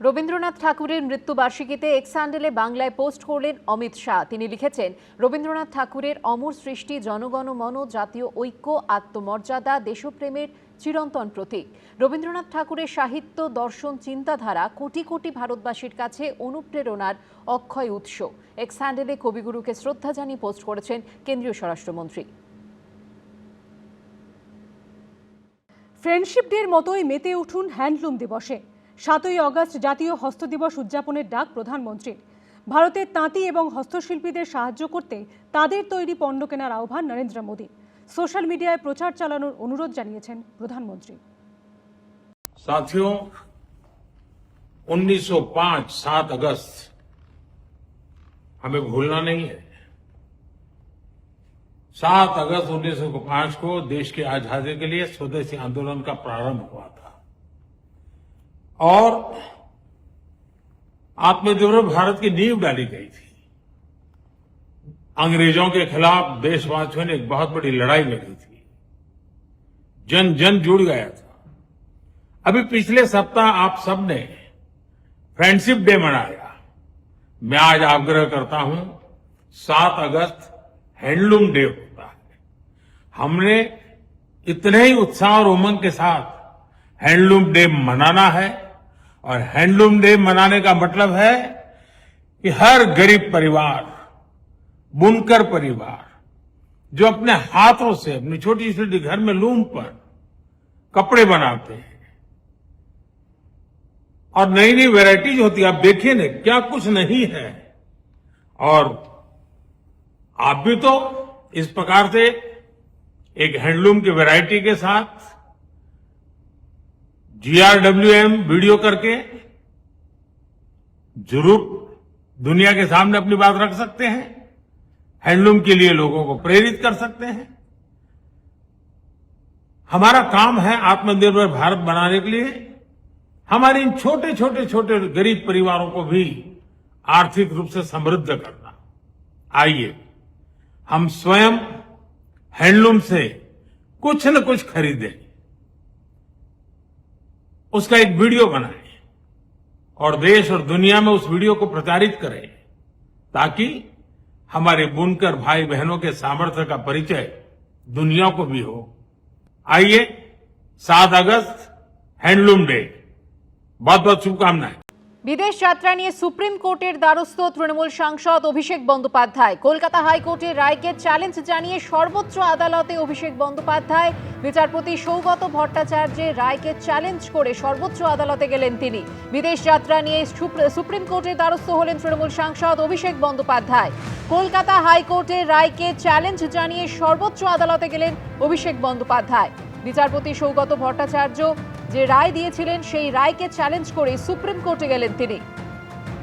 রবীন্দ্রনাথ ঠাকুরের মৃত্যুবার্ষিকীতে এক্স হ্যান্ডেলে বাংলায় পোস্ট করলেন অমিত শাহ। তিনি লিখেছেন, রবীন্দ্রনাথ ঠাকুরের অমর সৃষ্টি জনগণ মন, জাতীয় ঐক্য, আত্মমর্যাদা, দেশপ্রেমের চিরন্তন প্রতীক। রবীন্দ্রনাথ ঠাকুরের সাহিত্য, দর্শন, চিন্তাধারা কোটি কোটি ভারতবাসীর কাছে অনুপ্রেরণার অক্ষয় উৎস। এক্স হ্যান্ডেলে কবিগুরুকে শ্রদ্ধা জানিয়ে পোস্ট করেছেন কেন্দ্রীয় স্বরাষ্ট্রমন্ত্রী। ফ্রেন্ডশিপ ডের মতোই মেতে উঠুন হ্যান্ডলুম দিবসে। 7ই আগস্ট জাতীয় হস্ত দিবস উদযাপনের ডাক প্রধানমন্ত্রীর। ভারতের তাঁতি এবং হস্তশিল্পীদের সাহায্য করতে তাদের তৈরি পণ্য কেনার আহ্বান নরেন্দ্র মোদী। সোশ্যাল মিডিয়ায় প্রচার চালানোর অনুরোধ জানিয়েছেন প্রধানমন্ত্রী। साथियों, 1905 7 अगस्त हमें भूलना नहीं है। 7 अगस्त 1905 को देश की आजादी के लिए स्वदेशी आंदोलन का प्रारंभ हुआ था और आत्मनिर्भर भारत की नींव डाली गई थी। अंग्रेजों के खिलाफ देशवासियों ने एक बहुत बड़ी लड़ाई लड़ी थी। जन जन जुड़ गया था। अभी पिछले सप्ताह आप सबने फ्रेंडशिप डे मनाया। मैं आज आग्रह करता हूं, 7 अगस्त हैंडलूम डे होता है। हमने इतने ही उत्साह और उमंग के साथ हैंडलूम डे मनाना है और हैंडलूम डे मनाने का मतलब है कि हर गरीब परिवार, बुनकर परिवार जो अपने हाथों से अपनी छोटी छोटी घर में लूम पर कपड़े बनाते हैं और नई नई वैरायटीज होती है। आप देखिए ना, क्या कुछ नहीं है। और आप भी तो इस प्रकार से एक हैंडलूम की वैरायटी के साथ GRWM वीडियो करके जरूर दुनिया के सामने अपनी बात रख सकते हैं। हैंडलूम के लिए लोगों को प्रेरित कर सकते हैं। हमारा काम है आत्मनिर्भर भारत बनाने के लिए हमारे इन छोटे छोटे गरीब परिवारों को भी आर्थिक रूप से समृद्ध करना। आइए हम स्वयं हैंडलूम से कुछ न कुछ खरीदें, उसका एक वीडियो बनाएं और देश और दुनिया में उस वीडियो को प्रचारित करें ताकि हमारे बुनकर भाई बहनों के सामर्थ्य का परिचय दुनिया को भी हो। आइए 7 अगस्त हैंडलूम डे, बहुत बहुत शुभकामनाएं। বিদেশ যাত্রা নিয়ে সুপ্রিম কোর্টের দ্বারস্থ তৃণমূল সাংসদ অভিষেক বন্দ্যোপাধ্যায়। কলকাতা হাইকোর্টের রায়কে চ্যালেঞ্জ জানিয়ে সর্বোচ্চ আদালতে অভিষেক বন্দ্যোপাধ্যায়। বিচারপতি সৌগত ভট্টাচার্যের রায়কে চ্যালেঞ্জ করে সর্বোচ্চ আদালতে গেলেন তিনি। বিদেশ যাত্রা নিয়ে সুপ্রিম কোর্টের দ্বারস্থ হলেন তৃণমূল সাংসদ অভিষেক বন্দ্যোপাধ্যায়। কলকাতা হাইকোর্টের রায়কে চ্যালেঞ্জ জানিয়ে সর্বোচ্চ আদালতে গেলেন অভিষেক বন্দ্যোপাধ্যায়। বিচারপতি সৌগত ভট্টাচার্য যে রায় দিয়েছিলেন সেই রায়কে চ্যালেঞ্জ করে সুপ্রিম কোর্টে গেলেন তিনি।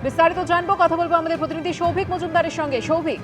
বিস্তারিত জানবো, কথা বলবো আমাদের প্রতিনিধি সৌভিক মজুমদারের সঙ্গে। সৌভিক,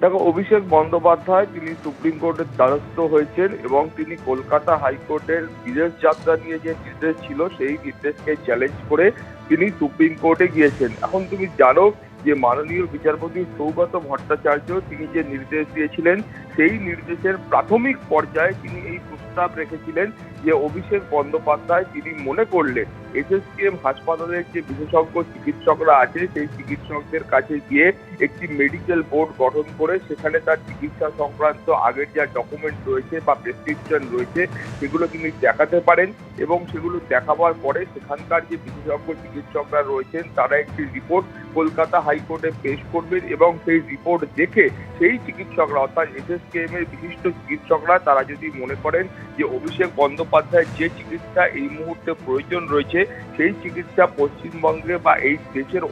দেখো, অভিষেক বন্দ্যোপাধ্যায় তিনি সুপ্রিম কোর্টের দ্বারস্থ হয়েছেন এবং তিনি কলকাতা হাইকোর্টের বিদেশ যাত্রা নিয়ে যে নির্দেশ ছিল সেই নির্দেশকে চ্যালেঞ্জ করে তিনি সুপ্রিম কোর্টে গিয়েছেন। এখন তুমি জানো যে মাননীয় বিচারপতি সৌগত ভট্টাচার্য তিনি যে নির্দেশ দিয়েছিলেন সেই নির্দেশের প্রাথমিক পর্যায়ে তিনি এই প্রস্তাব রেখেছিলেন যে অভিষেক বন্দ্যোপাধ্যায় তিনি মনে করলেন SSKM হাসপাতালের যে বিশেষজ্ঞ চিকিৎসকরা আছে সেই চিকিৎসকদের কাছে গিয়ে একটি মেডিকেল বোর্ড গঠন করে সেখানে তার চিকিৎসা সংক্রান্ত আগের যা ডকুমেন্ট রয়েছে বা প্রেসক্রিপশন রয়েছে সেগুলো তিনি দেখাতে পারেন এবং সেগুলো দেখাবার পরে সেখানকার যে বিশেষজ্ঞ চিকিৎসকরা রয়েছেন তারা একটি রিপোর্ট কলকাতা হাইকোর্টে পেশ করবেন এবং সেই রিপোর্ট দেখে সেই চিকিৎসকরা অর্থাৎ SSKM এর বিশিষ্ট চিকিৎসকরা তারা যদি মনে করেন যে অভিষেক বন্দ্যোপাধ্যায়ের যে চিকিৎসা এই মুহূর্তে প্রয়োজন রয়েছে সেই চিকিৎসা পশ্চিমবঙ্গে বা এই দেশের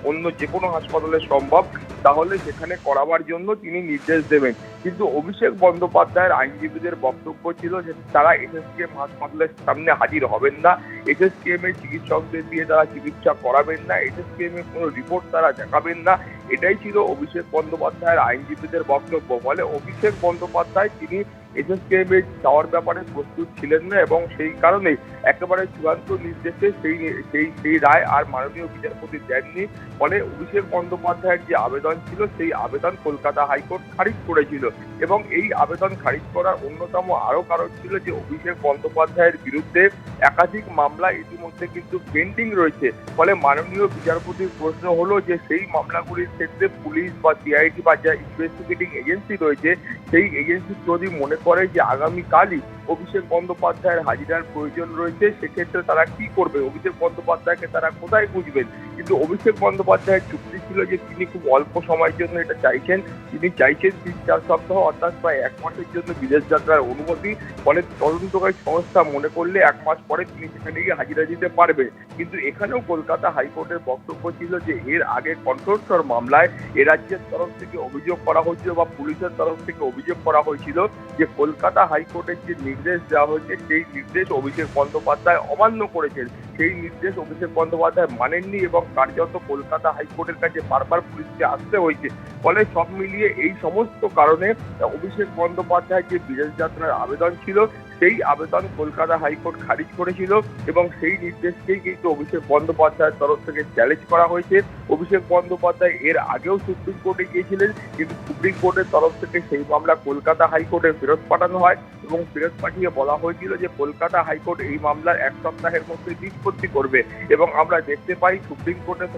অন্য যে কোনো হাসপাতালে সম্ভব তাহলে সেখানে করাবার জন্য তিনি নির্দেশ দেবেন। কিন্তু অভিষেক বন্দ্যোপাধ্যায়ের আইনজীবীদের বক্তব্য ছিল যে তারা SSKM হাসপাতালের সামনে হাজির হবেন না, SSKM এর চিকিৎসকদের দিয়ে তারা চিকিৎসা করাবেন না, SSKM এর কোনো রিপোর্ট তারা দেখাবেন না। এটাই ছিল অভিষেক বন্দ্যোপাধ্যায়ের আইনজীবীদের বক্তব্য। ফলে অভিষেক বন্দ্যোপাধ্যায় তিনি এসএসকেএম যাওয়ার ব্যাপারে প্রস্তুত ছিলেন না, এবং সেই কারণে একেবারে চূড়ান্ত নির্দেশে সেই রায় আর মাননীয় বিচারপতি দেননি। ফলে অভিষেক বন্দ্যোপাধ্যায়ের যে আবেদন ছিল সেই আবেদন কলকাতা হাইকোর্ট খারিজ করেছিল, এবং এই আবেদন খারিজ করার অন্যতম আরো কারণ ছিল যে অভিষেক বন্দ্যোপাধ্যায়ের বিরুদ্ধে একাধিক মামলা ইতিমধ্যে কিন্তু পেন্ডিং রয়েছে। ফলে মাননীয় বিচারপতির প্রশ্ন হলো যে সেই মামলাগুলির ক্ষেত্রে পুলিশ বা সিআইডি বা যা ইনভেস্টিগেটিং এজেন্সি রয়েছে সেই এজেন্সি যদি মনে করে যে আগামীকালই অভিষেক বন্দ্যোপাধ্যায়ের হাজিরার প্রয়োজন রয়েছে, সেক্ষেত্রে তারা কি করবে, অভিষেক বন্দ্যোপাধ্যায়কে তারা কোথায় খুঁজবেন। কিন্তু অভিষেক বন্দ্যোপাধ্যায়ের চুক্তি ছিল যে তিনি খুব অল্প সময়ের জন্য এটা চাইছেন, তিনি চাইছেন 3-4 সপ্তাহ অর্থাৎ প্রায় 1 মাসের জন্য বিদেশ যাত্রার অনুমতি। ফলে তদন্তকারী সংস্থা মনে করলে 1 মাস পরে তিনি সেখানে গিয়ে হাজিরা দিতে পারবে। কিন্তু এখানেও কলকাতা হাইকোর্টের বক্তব্য ছিল যে এর আগে কণ্ঠস্বর মামলায় এ রাজ্যের তরফ থেকে অভিযোগ করা হয়েছিল বা পুলিশের তরফ থেকে অভিযোগ করা হয়েছিল যে কলকাতা হাইকোর্টের যে নির্দেশ দেওয়া হয়েছে সেই নির্দেশ অভিষেক বন্দ্যোপাধ্যায় অমান্য করেছেন। সেই নির্দেশ অভিষেক বন্দ্যোপাধ্যায় মানেননি এবং কার্যত কলকাতা হাইকোর্টের কাছে বারবার পুলিশকে আসতে হয়েছে। ফলে সব মিলিয়ে এই সমস্ত কারণে অভিষেক বন্দ্যোপাধ্যায় যে বিদেশ যাত্রার আবেদন ছিল সেই আবেদন কলকাতা হাইকোর্ট খারিজ করেছিল, এবং সেই নির্দেশকেই কিন্তু অভিষেক বন্দ্যোপাধ্যায়ের তরফ থেকে চ্যালেঞ্জ করা হয়েছে। অভিষেক বন্দ্যোপাধ্যায় এর আগেও সুপ্রিম কোর্টে গিয়েছিলেন, কিন্তু সুপ্রিম কোর্টের তরফ থেকে সেই মামলা কলকাতা হাইকোর্টে ফেরত পাঠানো হয়, এবং ফেরত পাঠিয়ে বলা হয়েছিল যে কলকাতা হাইকোর্ট এই মামলার 1 সপ্তাহের মধ্যে নিষ্পত্তি করবে। এবং আমরা দেখতে পাই সুপ্রিম কোর্টের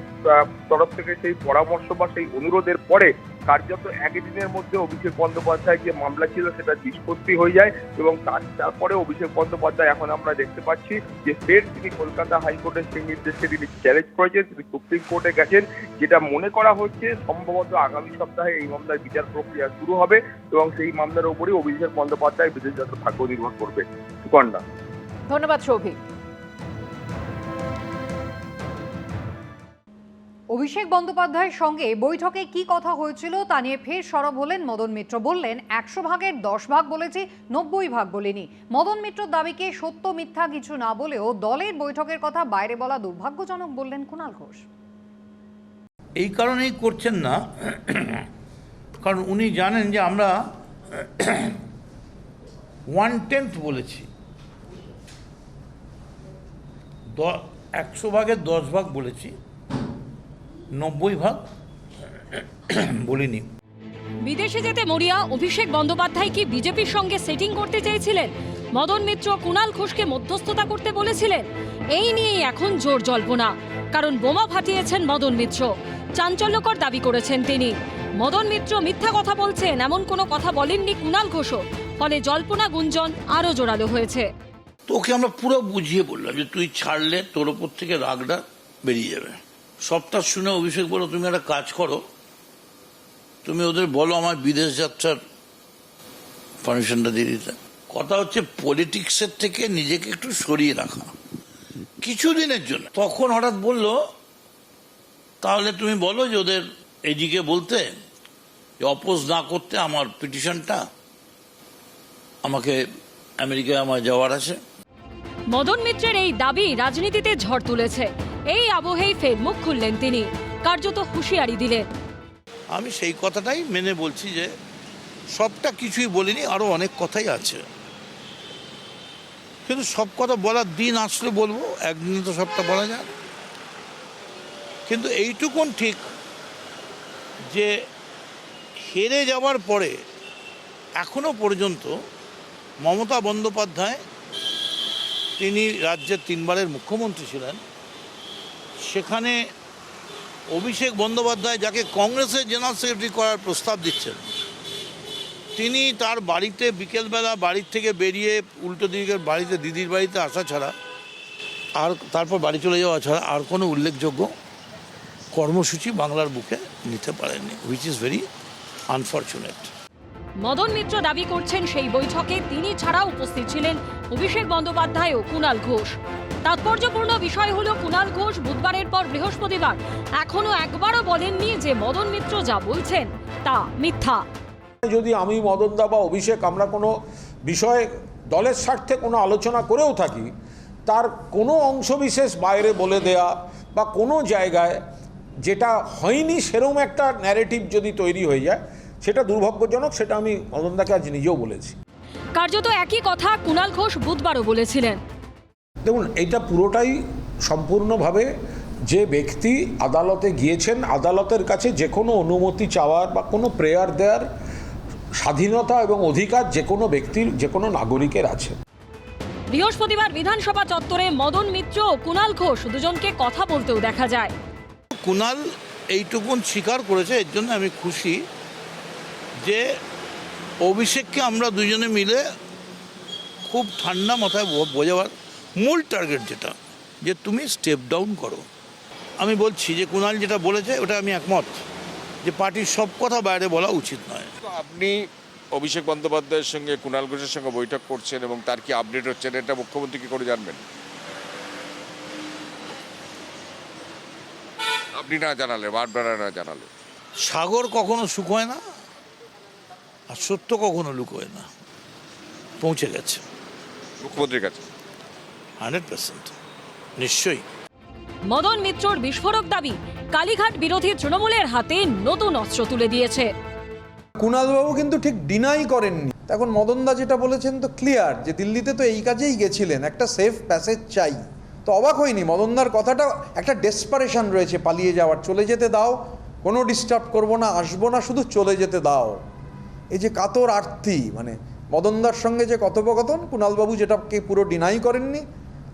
তরফ থেকে সেই পরামর্শ বা সেই অনুরোধের পরে কার্যত 1 দিনের মধ্যে অভিষেক বন্দ্যোপাধ্যায় যে মামলা ছিল সেটা নিষ্পত্তি হয়ে যায়, এবং তারপরে অভিষেক বন্দ্যোপাধ্যায় এখন আমরা দেখতে পাচ্ছি যে ফের তিনি কলকাতা হাইকোর্টের সেই নির্দেশকে তিনি চ্যালেঞ্জ করেছেন, তিনি সুপ্রিম কোর্টে গেছেন, যেটা মনে করা হচ্ছে সম্ভবত আগামী সপ্তাহে এই মামলার বিচার প্রক্রিয়া শুরু হবে, এবং সেই মামলার উপরই অভিষেক বন্দ্যোপাধ্যায় বিদেশ যাত্রা ভাগ্য নির্ভর করবে। সুকন্যা, ধন্যবাদ সৌভিক। অভিষেক বন্দ্যোপাধ্যায়ের সঙ্গে বৈঠকে কি কথা হয়েছিল তা নিয়ে ফের সরব হলেন মদন মিত্র। বললেন 100 ভাগের 10 ভাগ বলেছি, 90 ভাগ বলিনি। মদন মিত্রর দাবিকে সত্য মিথ্যা কিছু না বলেও দলের বৈঠকের কথা বাইরে বলা দুর্ভাগ্যজনক বললেন কুণাল ঘোষ। এই কারণেই করছেন না, কারণ উনি জানেন যে আমরা 1/10 বলেছি, 100 ভাগের 10 ভাগ বলেছি, 90 ভাগ বলিনি। বিদেশে যেতে মরিয়া অভিষেক বন্দ্যোপাধ্যায় কি বিজেপির সঙ্গে সেটিং করতে চেয়েছিলেন? মদন মিত্র কুণাল ঘোষকে মধ্যস্থতা করতে বলেছিলেন। এই নিয়েই এখন জোর জল্পনা, কারণ বোমা ফাটিয়েছেন মদন মিত্র, চাঞ্চল্যকর দাবি করেছেন তিনি। মদন মিত্র মিথ্যা কথা বলছেন এমন কোনো কথা বলেননি কুণাল ঘোষও, ফলে জল্পনা গুঞ্জন আরো জোরালো হয়েছে। তোকে আমরা পুরো বুঝিয়ে বললাম যে তুই ছাড়লে তোর ওপর থেকে রাগটা বেরিয়ে যাবে। সবটা শুনে অভিষেক বলো তুমি একটা কাজ করো, তুমি ওদের বলো আমার বিদেশ যাত্রার পারমিশনটা দিয়ে দিতে। কথা হচ্ছে পলিটিক্সের থেকে নিজেকে একটু সরিয়ে রাখা কিছুদিনের জন্য। তখন হঠাৎ বলল তাহলে তুমি বলো যে ওদের এদিকে বলতে অপোজ না করতে আমার পিটিশনটা, আমাকে আমেরিকায় আমার যাওয়ার আছে। মদন মিত্রের এই দাবি রাজনীতিতে ঝড় তুলেছে। এই আবহেই ফের মুখ খুললেন তিনি, কার্যত হুঁশিয়ারি দিলেন। আমি সেই কথাটাই মেনে বলছি যে সবটা কিছুই বলিনি, আরো অনেক কথাই আছে, কিন্তু সব কথা বলার দিন আসলে বলবো, একদিনে তো সবটা বলা যায়। কিন্তু এইটুকুন ঠিক যে হেরে যাওয়ার পরে এখনো পর্যন্ত মমতা বন্দ্যোপাধ্যায়, তিনি রাজ্যের 3 বারের মুখ্যমন্ত্রী ছিলেন, সেখানে অভিষেক বন্দ্যোপাধ্যায় যাকে কংগ্রেসের জেনারেল সেক্রেটারি করার প্রস্তাব দিচ্ছেন, তিনি তার বাড়িতে বিকেলবেলা বাড়ির থেকে বেরিয়ে উল্টো দিকের বাড়িতে দিদির বাড়িতে আসা ছাড়া আর তারপর বাড়ি চলে যাওয়া ছাড়া আর কোনো উল্লেখযোগ্য কর্মসূচি বাংলার বুকে নিতে পারেননি, which is very unfortunate. Madan Mitra দাবি করছেন সেই বৈঠকে তিনি ছাড়া উপস্থিত ছিলেন অভিষেক বন্দ্যোপাধ্যায় ও কুণাল ঘোষ। তাৎপর্যপূর্ণ বিষয় হলো কুণাল ঘোষ বুধবারের পর বৃহস্পতিবার এখনো একবারও বলেননি যে মদন মিত্র যা বলছেন তা মিথ্যা। যদি আমি মদনদা বা অভিষেক আমরা কোনো বিষয়ে দলের স্বার্থে কোনো আলোচনা করেও থাকি, তার কোনো অংশবিশেষ বাইরে বলে দেয়া বা কোনো জায়গায় যেটা হয়নি সেরকম একটা ন্যারেটিভ যদি তৈরি হয়ে যায়, সেটা দুর্ভাগ্যজনক। সেটা আমি মদনদাকে আজ নিজেও বলেছি। কার্যত একই কথা কুণাল ঘোষ বুধবারও বলেছিলেন। দেখুন, এইটা পুরোটাই সম্পূর্ণভাবে যে ব্যক্তি আদালতে গিয়েছেন, আদালতের কাছে যে কোনো অনুমতি চাওয়ার বা কোনো প্রেয়ার দেওয়ার স্বাধীনতা এবং অধিকার যে কোনো ব্যক্তির, যে কোনো নাগরিকের আছে। বৃহস্পতিবার বিধানসভা চত্বরে মদন মিত্র ও কুণাল ঘোষ দুজনকে কথা বলতেও দেখা যায়। কুণাল এইটুকুন স্বীকার করেছে, এর জন্য আমি খুশি যে অভিষেককে আমরা দুজনে মিলে খুব ঠান্ডা মাথায় বোঝাবার মূল টার্গেট যেটা, যে তুমি স্টেপ ডাউন করো। আমি বলছি যে কুণাল যেটা বলেছে ওটা আমি একমত, যে পার্টির সব কথা বাইরে বলা উচিত নয়। আপনি অভিষেক বন্দ্যোপাধ্যায়ের সঙ্গে কুণাল ঘোষের সঙ্গে বৈঠক করছেন এবং তার কি আপডেট হচ্ছে এটা মুখ্যমন্ত্রী কি করে জানবেন? আপনি না জানালে, বারবার না জানালে। সাগর কখনো শুকোয় না, আর সত্য কখনো লুকোয় না। পৌঁছে গেছে মুখ্যমন্ত্রীর কাছে 100%, নিশ্চয়ই। মদন মিত্রর বিস্ফোরক দাবি কালীঘাট বিরোধী তৃণমূলের হাতে নতুন অস্ত্র তুলে দিয়েছে। কুণালবাবু কিন্তু ঠিক ডিনাই করেননি। এখন মদনদা যেটা বলেছেন তো ক্লিয়ার, যে দিল্লিতে তো এই কাজেই গেছিলেন, একটা সেফ প্যাসেজ চাই। তো অবাক হয়নি মদনদার কথাটা, একটা ডেসপারেশন রয়েছে পালিয়ে যাওয়ার, চলে যেতে দাও, কোনো ডিস্টার্ব করবো না, আসবো না, শুধু চলে যেতে দাও। এই যে কাতর আর্তি, মানে মদনদার সঙ্গে যে কথোপকথন, কুণালবাবু যেটাকে পুরো ডিনাই করেননি,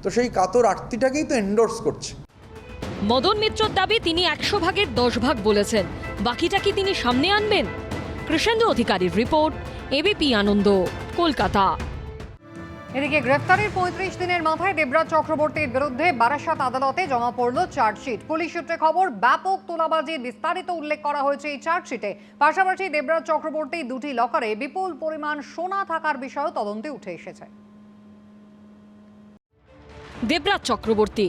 তো সেই কাতর আর্তিটাকেই তো এন্ডোর্স করছে। মদন মিত্রর দাবি তিনি 100 ভাগের 10 ভাগ বলেছেন, বাকিটা কি তিনি সামনে আনবেন? কৃষ্ণেন্দু অধিকারীর রিপোর্ট, এবিপি আনন্দ, কলকাতা। এদিকে গ্রেফতারির 35 দিনের মাথায় দেবরাজ চক্রবর্তীর বিরুদ্ধে বারাসাত আদালতে জমা পড়ল চার্জশিট। পুলিশ সূত্রে খবর, ব্যাপক তোলাবাজির বিস্তারিত উল্লেখ করা হয়েছে এই চার্জশিটে। পাশাপাশি দেবরাজ চক্রবর্তী দুটি লকারে বিপুল পরিমাণ সোনা থাকার বিষয়েও তদন্তে উঠে এসেছে। দেবরাজ চক্রবর্তী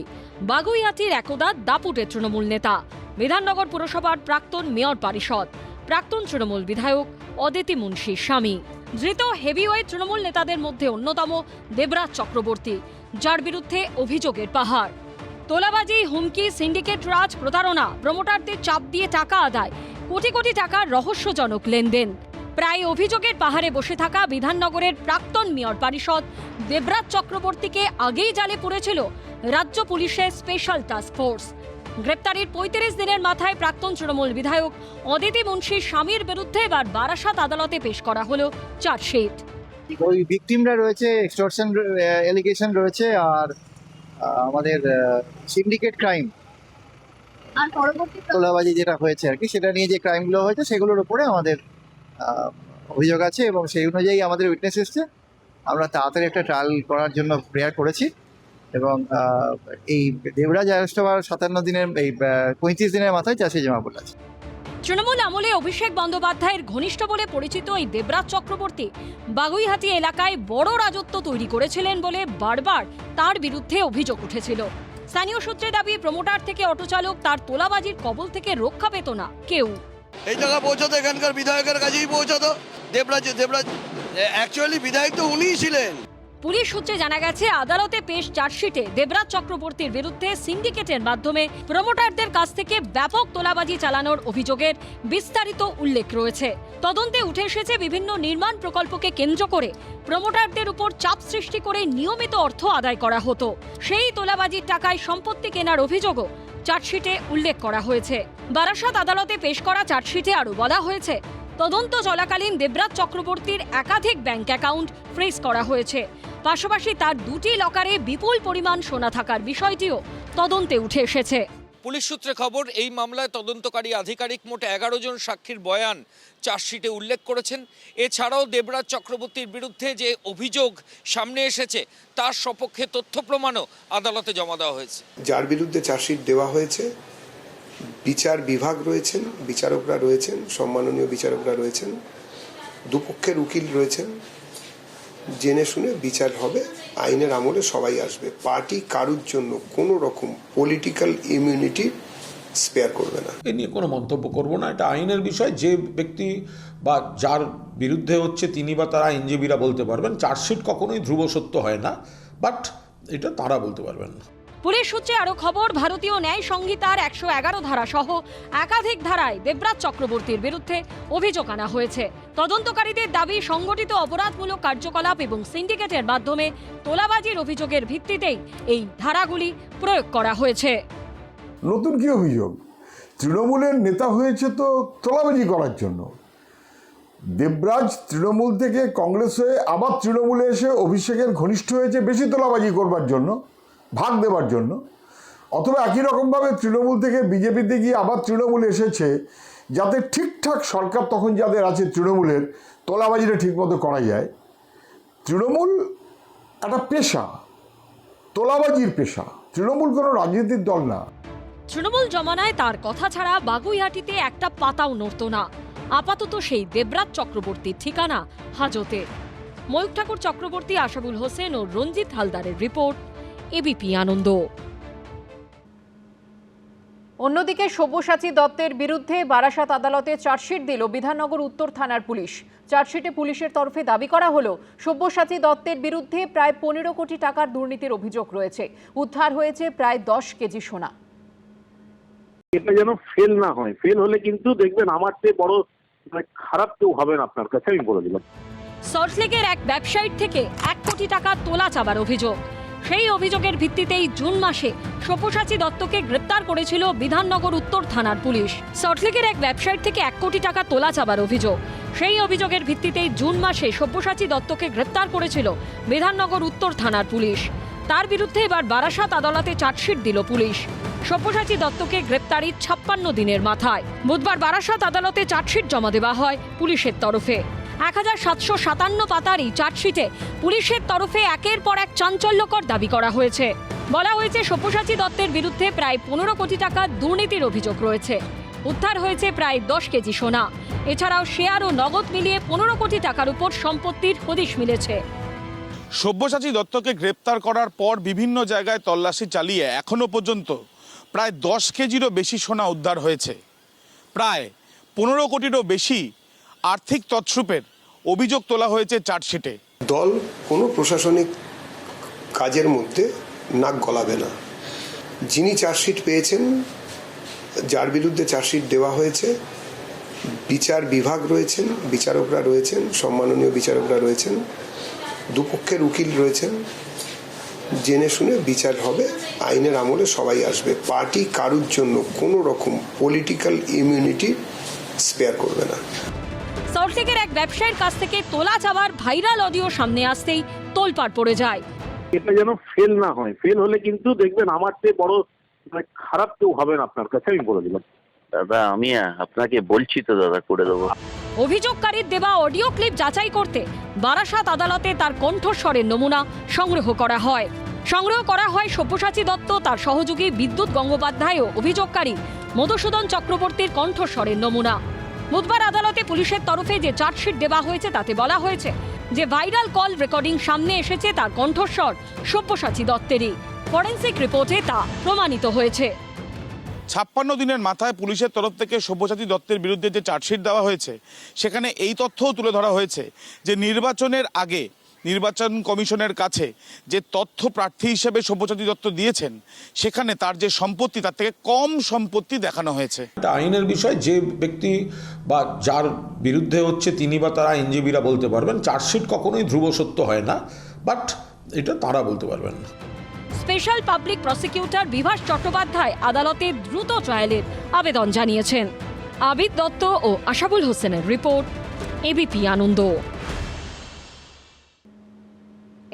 বাগুইআটির একদা দাপুটের তৃণমূল নেতা, বিধাননগর পুরসভার প্রাক্তন মেয়র পরিষদ, প্রাক্তন তৃণমূল বিধায়ক অদিতি মুন্সির স্বামী। ধৃত হেভিওয়েট তৃণমূল নেতাদের মধ্যে অন্যতম দেবরাজ চক্রবর্তী, যার বিরুদ্ধে অভিযোগের পাহাড়। তোলাবাজি, হুমকি, সিন্ডিকেট রাজ, প্রতারণা, প্রমোটারদের চাপ দিয়ে টাকা আদায়, কোটি কোটি টাকার রহস্যজনক লেনদেন। প্রায় অভিযোগের পাহাড়ে বসে থাকা বিধাননগরের প্রাক্তন মেয়র পরিষদ দেবরাজ চক্রবর্তীকে আগেই জালে পুরেছিল রাজ্য পুলিশের স্পেশাল টাস্ক ফোর্স। গ্রেপ্তারির 35 দিনের মাথায় প্রাক্তন তৃণমূল বিধায়ক অদিতি মুন্সির স্বামীর বিরুদ্ধে এবার বারাসাত আদালতে পেশ করা হলো চার্জশিট। ওই ভিকটিমরা রয়েছে, এক্সটর্শন এলিগেশন রয়েছে, আর আমাদের সিন্ডিকেট ক্রাইম আর পরবর্তী তোলাবাজি যেটা হয়েছে আর কি, সেটা নিয়ে যে ক্রাইমগুলো হয়েছে সেগুলোর উপরে আমাদের অভিযোগ আছে এবং সেই অনুযায়ী আমাদের উইটনেস এসছে। আমরা তাড়াতাড়ি একটা ট্রায়াল করার জন্য প্রেয়ার করেছি এবং এই দেবরাজ অ্যারেস্ট হওয়ার 57 দিনের, এই 35 দিনের মাথায় চার্জশিট জমা পড়েছে। তৃণমূল আমলে অভিষেক বন্দ্যোপাধ্যায়ের ঘনিষ্ঠ বলে পরিচিত এই দেবরাজ চক্রবর্তী বাগুইহাটি এলাকায় বড় রাজত্ব তৈরি করেছিলেন বলে বারবার তার বিরুদ্ধে অভিযোগ উঠেছিল। স্থানীয় সূত্রে দাবি, প্রমোটার থেকে অটোচালক, তার তোলাবাজির কবল থেকে রক্ষা পেত না কেউ। এই জায়গা পৌঁছাতো এখানকার বিধায়কের কাছেই পৌঁছাতো। দেবরাজ অ্যাকচুয়ালি বিধায়ক তো উনিই ছিলেন। পুলিশ সূত্রে জানা গেছে, আদালতে পেশ চার্জশিটে দেবরাজ চক্রবর্তীর বিরুদ্ধে সিন্ডিকেটের মাধ্যমে প্রমোটারদের কাছ থেকে ব্যাপক তোলাবাজি চালানোর অভিযোগের বিস্তারিত উল্লেখ রয়েছে। তদন্তে উঠে এসেছে, বিভিন্ন নির্মাণ প্রকল্পকে কেন্দ্র করে প্রমোটারদের উপর চাপ সৃষ্টি করে নিয়মিত অর্থ আদায় করা হতো। সেই তোলাবাজির টাকায় সম্পত্তি কেনার অভিযোগও চার্জশিটে উল্লেখ করা হয়েছে। বারাসাত আদালতে পেশ করা চার্জশিটে আরও বলা হয়েছে, তদন্ত চলাকালীন দেবরাজ চক্রবর্তীর একাধিক ব্যাংক অ্যাকাউন্ট ফ্রিজ করা হয়েছে। পাশাপাশি তার দুটি লকারে বিপুল পরিমাণ সোনা থাকার বিষয়টিও তদন্তে উঠে এসেছে। পুলিশ সূত্রে খবর, এই মামলায় তদন্তকারী আধিকারিক মোট 11 জন সাক্ষীর বয়ান চার্জশিটে উল্লেখ করেছেন। এছাড়াও দেবরাজ চক্রবর্তীর বিরুদ্ধে যে অভিযোগ সামনে এসেছে তার সপক্ষে তথ্য প্রমাণও আদালতে জমা দেওয়া হয়েছে। যার বিরুদ্ধে চার্জশিট দেওয়া হয়েছে, বিচার বিভাগ রয়েছেন, বিচারকরা রয়েছেন, সম্মাননীয় বিচারকরা রয়েছেন, দুপক্ষের উকিল রয়েছেন, জেনে শুনে বিচার হবে, আইনের আমলে সবাই আসবে। পার্টি কারুর জন্য কোনো রকম পলিটিক্যাল ইমিউনিটি স্পেয়ার করবে না। এ নিয়ে কোনো মন্তব্য করব না, এটা আইনের বিষয়। যে ব্যক্তি বা যার বিরুদ্ধে হচ্ছে তিনি বা তারা আইনজীবীরা বলতে পারবেন। চার্জশিট কখনোই ধ্রুব সত্য হয় না, বাট এটা তারা বলতে পারবেন না। পুলিশ সূত্রে আরও খবর, ভারতীয় ন্যায় সংহিতার 111 ধারা সহ একাধিক ধারায় দেবরাজ চক্রবর্তীর বিরুদ্ধে অভিযোগ আনা হয়েছে। তদন্তকারীদের দাবি, সংগঠিত অপরাধমূলক কার্যকলাপ এবং সিন্ডিকেটের মাধ্যমে তোলাবাজির অভিযোগের ভিত্তিতেই এই ধারাগুলি প্রয়োগ করা হয়েছে। নতুন কি অভিযোগ? তৃণমূলের নেতা হয়েছে তো তোলাবাজি করার জন্য। দেবরাজ তৃণমূল থেকে কংগ্রেস হয়ে আবার তৃণমূলে এসে অভিষেকের ঘনিষ্ঠ হয়েছে বেশি তোলাবাজি করবার জন্য, ভাগ দেবার জন্য। অথবা একই রকমভাবে তৃণমূল থেকে বিজেপিতে গিয়ে আবার তৃণমূলে এসেছে যাতে ঠিকঠাক সরকার তখন যাদের আছে তৃণমূলের, তোলাবাজিটা ঠিকমতো করা যায়। তৃণমূল একটা পেশা, তোলাবাজির পেশা। তৃণমূল কোনো রাজনীতির দল না। তৃণমূল জমানায় তার কথা ছাড়া বাগুইহাটিতে একটা পাতাও নড়ত না। আপাতত সেই দেবরাজ চক্রবর্তীর ঠিকানা হাজতে। ময়ূখ ঠাকুর চক্রবর্তী, আশাবুল হোসেন ও রঞ্জিত হালদারের রিপোর্ট, এবিপি আনন্দ। অন্যদিকে সব্যসাচী দত্তের বিরুদ্ধে বারাসাত আদালতে চার্জশিট দিল বিধাননগর উত্তর থানার পুলিশ। চার্জশিটে পুলিশের তরফে দাবি করা হলো, সব্যসাচী দত্তের বিরুদ্ধে প্রায় 15 কোটি টাকার দুর্নীতির অভিযোগ রয়েছে। উদ্ধার হয়েছে প্রায় 10 কেজি সোনা। এটা যেন ফেল না হয়, ফেল হলে কিন্তু দেখবেন আমার চেয়ে বড় খারাপ কেউ হবেন আপনার কাছে, আমি বলে দিলাম। সল্টলেকের এক ওয়েবসাইট থেকে 1 কোটি টাকা তোলা চাবার অভিযোগ। সেই অভিযোগের ভিত্তিতেই জুন মাসে সব্যসাচী দত্তকে গ্রেপ্তার করেছিল বিধাননগর উত্তর থানার পুলিশ। সল্টলেকের এক ওয়েবসাইট থেকে 1 কোটি টাকা তোলা চাবার অভিযোগ। সেই অভিযোগের ভিত্তিতেই জুন মাসে সব্যসাচী দত্তকে গ্রেপ্তার করেছিল বিধাননগর উত্তর থানার পুলিশ। তার বিরুদ্ধে এবার বারাসাত আদালতে চার্জশিট দিল পুলিশ। সব্যসাচী দত্তকে গ্রেপ্তারির 56 দিনের মাথায় বুধবার বারাসাত আদালতে চার্জশিট জমা দেওয়া হয় পুলিশের তরফে। 1757 পাতার এই চার্জশিটে পুলিশের তরফে একের পর এক চাঞ্চল্যকর দাবি করা হয়েছে। বলা হয়েছে, সব্যসাচী দত্তের বিরুদ্ধে প্রায় 15 কোটি টাকা দুর্নীতির অভিযোগ রয়েছে। উদ্ধার হয়েছে প্রায় 10 কেজি সোনা। এছাড়াও শেয়ার ও নগদ মিলিয়ে 15 কোটি টাকার উপর সম্পত্তির হদিশ মিলেছে। সব্যসাচী দত্তকে গ্রেপ্তার করার পর বিভিন্ন জায়গায় তল্লাশি চালিয়ে এখনো পর্যন্ত প্রায় 10 কেজিরও বেশি সোনা উদ্ধার হয়েছে। প্রায় 15 কোটিরও বেশি আর্থিক তছরূপের অভিযোগ তোলা হয়েছে চার্জশিটে। দল কোনো প্রশাসনিক কাজের মধ্যে নাক গলাবে না। যিনি চার্জশিট পেয়েছেন, যার বিরুদ্ধে চার্জশিট দেওয়া হয়েছে, বিচার বিভাগ রয়েছেন, বিচারকরা রয়েছেন, সম্মাননীয় বিচারকরা রয়েছেন, দুপক্ষের উকিল রয়েছেন। জেনে শুনে বিচার হবে, আইনের আমলে সবাই আসবে। পার্টি কারুর জন্য কোনো রকম পলিটিক্যাল ইমিউনিটি স্পেয়ার করবে না। সল্টলেকের এক ব্যবসায়ীর কাছ থেকে তোলা চাবার ভাইরাল অডিও সামনে আসতেই তোলপাড় পড়ে যায়। এটা যেন ফেল না হয়, ফেল হলে কিন্তু দেখবেন আমার চেয়ে বড় খারাপ কেউ হবেন আপনার কাছে, আমি বলে দিলাম। দাদা আমি আপনাকে বলছি তো দাদা, করে দেবো। অভিযোগকারীর দেওয়া অডিও ক্লিপ যাচাই করতে বারাসাত আদালতে তার কণ্ঠস্বরের নমুনা সংগ্রহ করা হয়। সব্যসাচী দত্ত, তার সহযোগী বিদ্যুৎ গঙ্গোপাধ্যায় ও অভিযোগকারী মধুসূদন চক্রবর্তীর কণ্ঠস্বরের নমুনা। বুধবার আদালতে পুলিশের তরফে যে চার্জশিট দেওয়া হয়েছে তাতে বলা হয়েছে যে ভাইরাল কল রেকর্ডিং সামনে এসেছে তার কণ্ঠস্বর সব্যসাচী দত্তেরই। ফরেনসিক রিপোর্টে তা প্রমাণিত হয়েছে। 56 দিনের মাথায় পুলিশের তরফ থেকে সব্যসাচী দত্তের বিরুদ্ধে যে চার্জশিট দেওয়া হয়েছে সেখানে এই তথ্যও তুলে ধরা হয়েছে যে নির্বাচনের আগে নির্বাচন কমিশনের কাছে যে তথ্য প্রার্থী হিসেবে সব্যসাচী দত্ত দিয়েছেন সেখানে তার যে সম্পত্তি তার থেকে কম সম্পত্তি দেখানো হয়েছে। এটা আইনের বিষয়, যে ব্যক্তি বা যার বিরুদ্ধে হচ্ছে তিনি বা তারা আইনজীবীরা বলতে পারবেন। চার্জশিট কখনোই ধ্রুব সত্য হয় না, বাট এটা তারা বলতে পারবেন না। Special public prosecutor Bibhas Chattopadhyay আদালতে দ্রুত ট্রায়ালের আবেদন জানিয়েছেন। আবিদ দত্ত ও আশাবুল হোসেনের রিপোর্ট, এবিপি আনন্দ।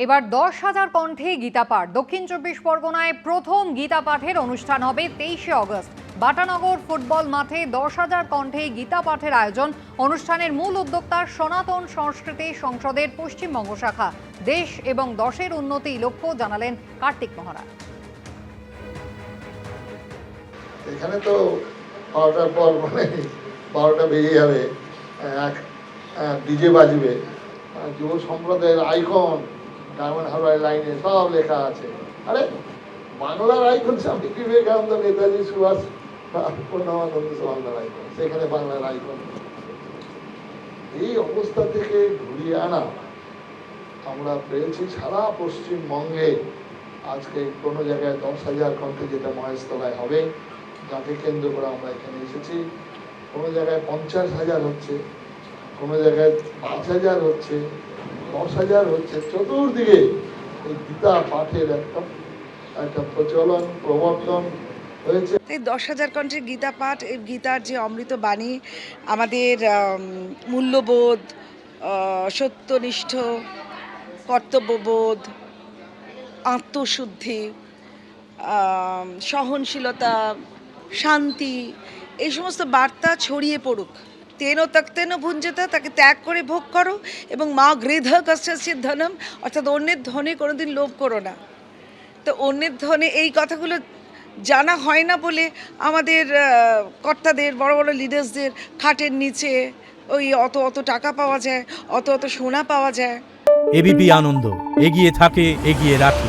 এবার 10,000 কণ্ঠে গীতা পাঠ। দক্ষিণ 24 পরগনায় প্রথম গীতা পাঠের অনুষ্ঠান হবে 23শে অগস্ট। বাটানগর ফুটবল মাঠে 10,000 কণ্ঠে গীতা পাঠের আয়োজন। অনুষ্ঠানের মূল উদ্যোক্তা সনাতন সংস্কৃতি সংসদের পশ্চিমবঙ্গ শাখা। দেশ এবং দশের উন্নতি লক্ষ্য জানালেন কার্তিক মহারাজ। এখানে তো 12টার পর 12টা বেজে যাবে, ডিজে বাজবে, যুব সম্প্রদায়ের আইকন ডায়মন্ড হারবার লাইনে সব লেখা আছে। আরে বাংলার আইকন স্বামী বিবেকানন্দ, নেতাজি সুভাষ, পূর্ণমানন্দ বাংলার আইকন, সেখানে বাংলার আইকন। এই অবস্থা থেকে ঘুরিয়ে আনা আমরা পেয়েছি সারা পশ্চিমবঙ্গে। আজকে কোনো জায়গায় 10,000 কণ্ঠে যেটা মহেশতলায় হবে, যাকে কেন্দ্র করে আমরা এখানে এসেছি। কোনো জায়গায় 50,000 হচ্ছে, কোনো জায়গায় 5,000 হচ্ছে, 10,000 হচ্ছে। চতুর্দিকে এই গীতা পাঠের একটা প্রচলন, প্রবর্তন হয়েছে। এই 10,000 কণ্ঠের গীতা পাঠ, এই গীতার যে অমৃত বাণী আমাদের মূল্যবোধ, সত্যনিষ্ঠ, কর্তব্যবোধ, আত্মশুদ্ধি, সহনশীলতা, শান্তি, এই সমস্ত বার্তা ছড়িয়ে পড়ুক। তেন তক্তেন ভুঞ্জতা, তাকে ত্যাগ করে ভোগ করো, এবং মা গৃধ কস্যচিৎ ধনম, অর্থাৎ অন্যের ধনে কোনোদিন লোভ করো না। তো অন্যের ধনে এই কথাগুলো জানা হয় না বলে আমাদের কর্তাদের, বড় বড় লিডার্সদের খাটের নিচে ওই অত টাকা পাওয়া যায়, অত সোনা পাওয়া যায়। এবিপি আনন্দ, এগিয়ে থাকে, এগিয়ে রাখে।